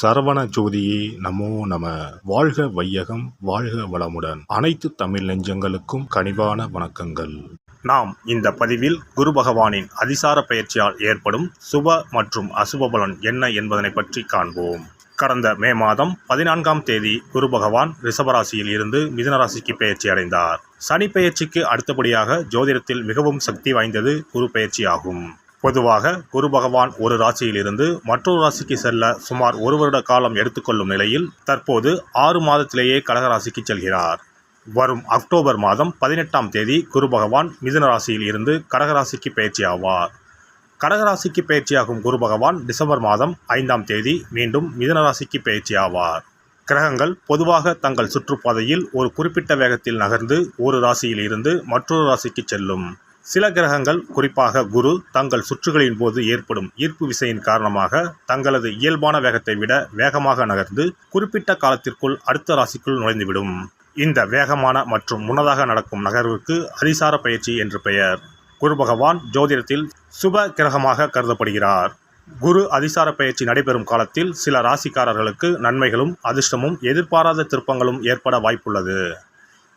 சரவண ஜோதியே நமோ நம. வாழ்க வையகம், வாழ்க வளமுடன். அனைத்து தமிழ் நெஞ்சங்களுக்கும் கனிவான வணக்கங்கள். நாம் இந்த பதிவில் குரு பகவானின் அதிசார பயிற்சியால் ஏற்படும் சுப மற்றும் அசுப பலன் என்ன என்பதனை பற்றி காண்போம். கடந்த மே மாதம் 14ஆம் தேதி குரு பகவான் ரிஷபராசியில் இருந்து மிதுன ராசிக்கு பயிற்சி அடைந்தார். சனி பயிற்சிக்கு அடுத்தபடியாக ஜோதிடத்தில் மிகவும் சக்தி வாய்ந்தது குரு பயிற்சி ஆகும். பொதுவாக குரு பகவான் ஒரு ராசியிலிருந்து மற்றொரு ராசிக்கு செல்ல சுமார் 1 வருட காலம் எடுத்துக்கொள்ளும் நிலையில் தற்போது 6 மாதத்திலேயே கடகராசிக்கு செல்கிறார். வரும் அக்டோபர் மாதம் 18ஆம் தேதி குரு பகவான் மிதுன ராசியில் இருந்து கடகராசிக்கு பயிற்சி ஆவார். கடகராசிக்கு பயிற்சியாகும் குரு பகவான் டிசம்பர் மாதம் 5ஆம் தேதி மீண்டும் மிதுன ராசிக்கு பயிற்சி ஆவார். கிரகங்கள் பொதுவாக தங்கள் சுற்றுப்பாதையில் ஒரு குறிப்பிட்ட வேகத்தில் நகர்ந்து ஒரு ராசியில் இருந்து மற்றொரு ராசிக்கு செல்லும். சில கிரகங்கள், குறிப்பாக குரு, தங்கள் சுற்றுகளின் போது ஏற்படும் ஈர்ப்பு விசையின் காரணமாக தங்களது இயல்பான வேகத்தை விட வேகமாக நகர்ந்து குறிப்பிட்ட காலத்திற்குள் அடுத்த ராசிக்குள் நுழைந்துவிடும். இந்த வேகமான மற்றும் முன்னதாக நடக்கும் நகர்வுக்கு அதிசார பயிற்சி என்று பெயர். குரு பகவான் ஜோதிடத்தில் சுப கிரகமாக கருதப்படுகிறார். குரு அதிசார பயிற்சி நடைபெறும் காலத்தில் சில ராசிக்காரர்களுக்கு நன்மைகளும் அதிர்ஷ்டமும் எதிர்பாராத திருப்பங்களும் ஏற்பட வாய்ப்புள்ளது.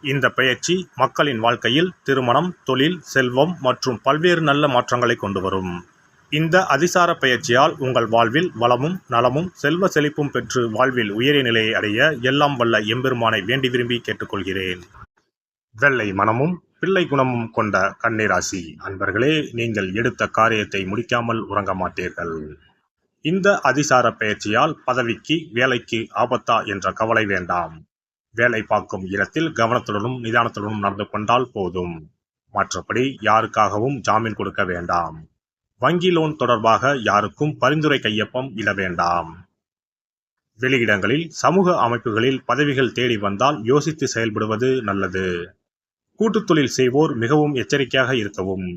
இந்த பயிற்சி மக்களின் வாழ்க்கையில் திருமணம், தொழில், செல்வம் மற்றும் பல்வேறு நல்ல மாற்றங்களை கொண்டு வரும். இந்த அதிசார பயிற்சியால் உங்கள் வாழ்வில் வளமும் நலமும் செல்வ செழிப்பும் பெற்று வாழ்வில் உயரிய நிலையை அடைய எல்லாம் வல்ல எம்பெருமானை வேண்டி விரும்பி கேட்டுக்கொள்கிறேன். வெள்ளை மனமும் பிள்ளை குணமும் கொண்ட கன்னிராசி அன்பர்களே, நீங்கள் எடுத்த காரியத்தை முடிக்காமல் உறங்க மாட்டீர்கள். இந்த அதிசார பயிற்சியால் பதவிக்கு, வேலைக்கு ஆபத்தா என்ற கவலை வேண்டாம். வேலை பார்க்கும் இடத்தில் கவனத்துடனும் நிதானத்துடனும் நடந்து கொண்டால் போதும். மற்றபடி யாருக்காகவும் ஜாமீன் கொடுக்க வேண்டாம். வங்கி லோன் தொடர்பாக யாருக்கும் பரிந்துரை கையொப்பம் இட வேண்டாம். வெளியிடங்களில், சமூக அமைப்புகளில் பதவிகள் தேடி வந்தால் யோசித்து செயல்படுவது நல்லது. கூட்டுத் தொழில் செய்வோர் மிகவும் எச்சரிக்கையாக இருக்கவும்.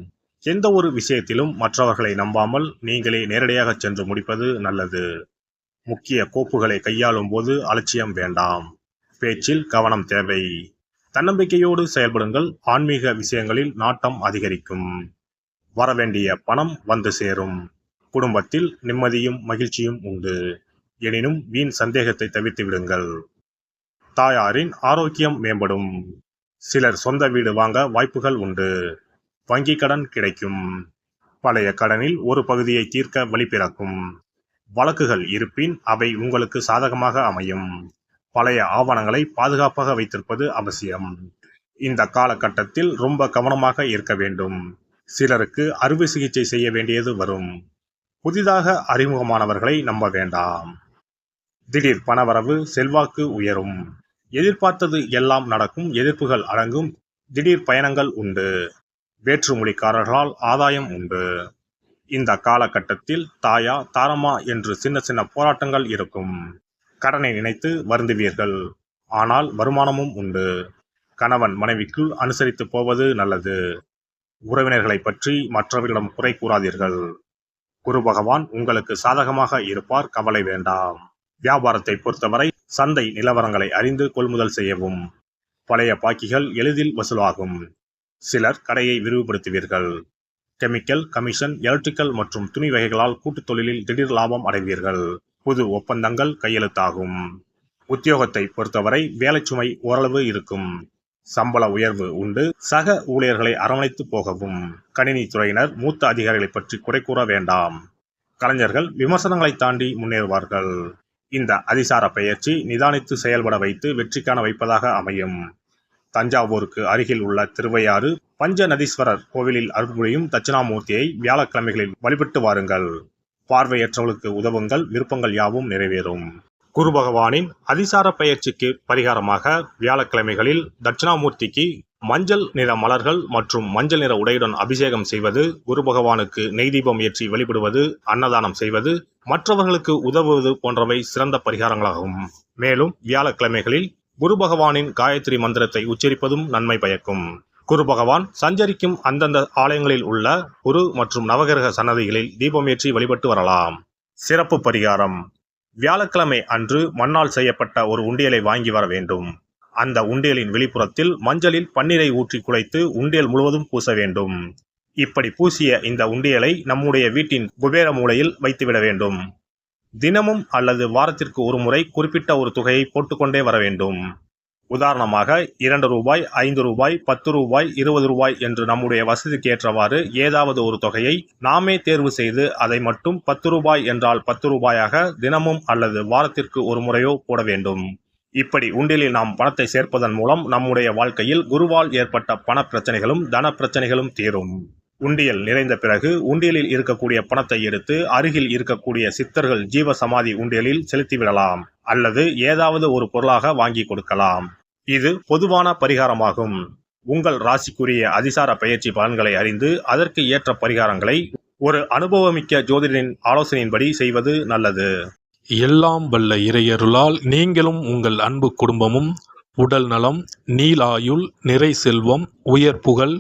எந்த ஒரு விஷயத்திலும் மற்றவர்களை நம்பாமல் நீங்களே நேரடியாக சென்று முடிப்பது நல்லது. முக்கிய கோப்புகளை கையாளும் போது அலட்சியம் வேண்டாம். பேச்சில் கவனம் தேவை. தன்னம்பிக்கையோடு செயல்படுங்கள். ஆன்மீக விஷயங்களில் நாட்டம் அதிகரிக்கும். வரவேண்டிய பணம் வந்து சேரும். குடும்பத்தில் நிம்மதியும் மகிழ்ச்சியும் உண்டு. எனினும் வீண் சந்தேகத்தை தவிர்த்து விடுங்கள். தாயாரின் ஆரோக்கியம் மேம்படும். சிலர் சொந்த வீடு வாங்க வாய்ப்புகள் உண்டு. வங்கி கடன் கிடைக்கும். பழைய கடனில் ஒரு பகுதியை தீர்க்க வழி பிறக்கும். வழக்குகள் இருப்பின் அவை உங்களுக்கு சாதகமாக அமையும். பழைய ஆவணங்களை பாதுகாப்பாக வைத்திருப்பது அவசியம். இந்த காலகட்டத்தில் ரொம்ப கவனமாக இருக்க வேண்டும். சிலருக்கு அறுவை சிகிச்சை செய்ய வேண்டியது வரும். புதிதாக அறிமுகமானவர்களை நம்ப வேண்டாம். திடீர் பணவரவு, செல்வாக்கு உயரும். எதிர்பார்த்தது எல்லாம் நடக்கும். எதிர்ப்புகள் அடங்கும். திடீர் பயணங்கள் உண்டு. வேற்றுமொழிக்காரர்களால் ஆதாயம் உண்டு. இந்த காலகட்டத்தில் தாயா தாரமா என்று சின்ன சின்ன போராட்டங்கள் இருக்கும். கடனை நினைத்து வருந்துவீர்கள். ஆனால் வருமானமும் உண்டு. கணவன் மனைவிக்குள் அனுசரித்து போவது நல்லது. உறவினர்களை பற்றி மற்றவர்களிடம் குறை கூறாதீர்கள். குரு பகவான் உங்களுக்கு சாதகமாக இருப்பார், கவலை வேண்டாம். வியாபாரத்தை பொறுத்தவரை சந்தை நிலவரங்களை அறிந்து கொள்முதல் செய்யவும். பழைய பாக்கிகள் எளிதில் வசூலாகும். சிலர் கடையை விரிவுபடுத்துவீர்கள். கெமிக்கல், கமிஷன், எலக்ட்ரிக்கல் மற்றும் துணி வகைகளால் கூட்டுத் தொழிலில் திடீர் லாபம் அடைவீர்கள். புது ஒப்பந்தங்கள் கையெழுத்தாகும். உத்தியோகத்தை பொறுத்தவரை வேலை சுமை ஓரளவு இருக்கும். சம்பள உயர்வு உண்டு. சக ஊழியர்களை அரவணைத்து போகவும். கணினி துறையினர் மூத்த அதிகாரிகளை பற்றி குறை கூற வேண்டாம். கலைஞர்கள் விமர்சனங்களை தாண்டி முன்னேறுவார்கள். இந்த அதிசார பயிற்சி நிதானித்து செயல்பட வைத்து வெற்றி காண வைப்பதாக அமையும். தஞ்சாவூருக்கு அருகில் உள்ள திருவையாறு பஞ்சநதீஸ்வரர் கோவிலில் அருள்புரியும் தட்சிணாமூர்த்தியை வியாழக்கிழமைகளில் வழிபட்டு வாருங்கள். பார்வையற்றவர்களுக்கு உதவுங்கள். விருப்பங்கள் யாவும் நிறைவேறும். குரு பகவானின் அதிசார பயிற்சிக்கு பரிகாரமாக வியாழக்கிழமைகளில் தட்சிணாமூர்த்திக்கு மஞ்சள் நிற மலர்கள் மற்றும் மஞ்சள் நிற உடையுடன் அபிஷேகம் செய்வது, குரு பகவானுக்கு நெய் தீபம் ஏற்றி வழிபடுவது, அன்னதானம் செய்வது, மற்றவர்களுக்கு உதவுவது போன்றவை சிறந்த பரிகாரங்களாகும். மேலும் வியாழக்கிழமைகளில் குரு பகவானின் காயத்ரி மந்திரத்தை உச்சரிப்பதும் நன்மை பயக்கும். குரு பகவான் சஞ்சரிக்கும் அந்தந்த ஆலயங்களில் உள்ள குரு மற்றும் நவகிரக சன்னதிகளில் தீபமேற்றி வழிபட்டு வரலாம். சிறப்பு பரிகாரம்: வியாழக்கிழமை அன்று மண்ணால் செய்யப்பட்ட ஒரு உண்டியலை வாங்கி வர வேண்டும். அந்த உண்டியலின் வெளிப்புறத்தில் மஞ்சளில் பன்னீரை ஊற்றி குழைத்து உண்டியல் முழுவதும் பூச வேண்டும். இப்படி பூசிய இந்த உண்டியலை நம்முடைய வீட்டின் குபேர மூலையில் வைத்துவிட வேண்டும். தினமும் அல்லது வாரத்திற்கு ஒரு முறை குறிப்பிட்ட ஒரு தொகையை போட்டுக்கொண்டே வர வேண்டும். உதாரணமாக 2 ரூபாய், 5 ரூபாய், 10 ரூபாய், 20 ரூபாய் என்று நம்முடைய வசதிக்கு ஏற்றவாறு ஏதாவது ஒரு தொகையை நாமே தேர்வு செய்து அதை மட்டும் 10 ரூபாய் என்றால் 10 ரூபாயாக தினமும் அல்லது வாரத்திற்கு ஒரு முறையோ போட வேண்டும். இப்படி உண்டியலில் நாம் பணத்தை சேர்ப்பதன் மூலம் நம்முடைய வாழ்க்கையில் குருவால் ஏற்பட்ட பண பிரச்சனைகளும் தன பிரச்சனைகளும் தீரும். உண்டியல் நிறைந்த பிறகு உண்டியலில் இருக்கக்கூடிய பணத்தை எடுத்து அருகில் இருக்கக்கூடிய சித்தர்கள் ஜீவ சமாதி உண்டியலில் செலுத்திவிடலாம் அல்லது ஏதாவது ஒரு பொருளாக வாங்கி கொடுக்கலாம். இது பொதுவான பரிகாரமாகும். உங்கள் ராசிக்குரிய அதிசார பயிற்சி பலன்களை அறிந்து அதற்கு ஏற்ற பரிகாரங்களை ஒரு அனுபவமிக்க ஜோதிடரின் ஆலோசனையின்படி செய்வது நல்லது. எல்லாம் வல்ல இறையருளால் நீங்களும் உங்கள் அன்பு குடும்பமும் உடல் நலம், நீலாயுள், நிறை செல்வம், உயர் புகழ்,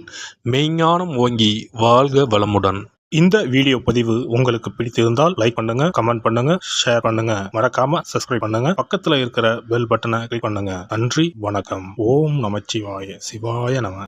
மெய்ஞானம் ஓங்கி வாழ்க வளமுடன். இந்த வீடியோ பதிவு உங்களுக்கு பிடித்திருந்தால் லைக் பண்ணுங்க, கமெண்ட் பண்ணுங்க, ஷேர் பண்ணுங்க, மறக்காம சப்ஸ்கிரைப் பண்ணுங்க, பக்கத்துல இருக்கிற பெல் பட்டனை கிளிக் பண்ணுங்க. நன்றி, வணக்கம். ஓம் நமச்சிவாய, சிவாய நம.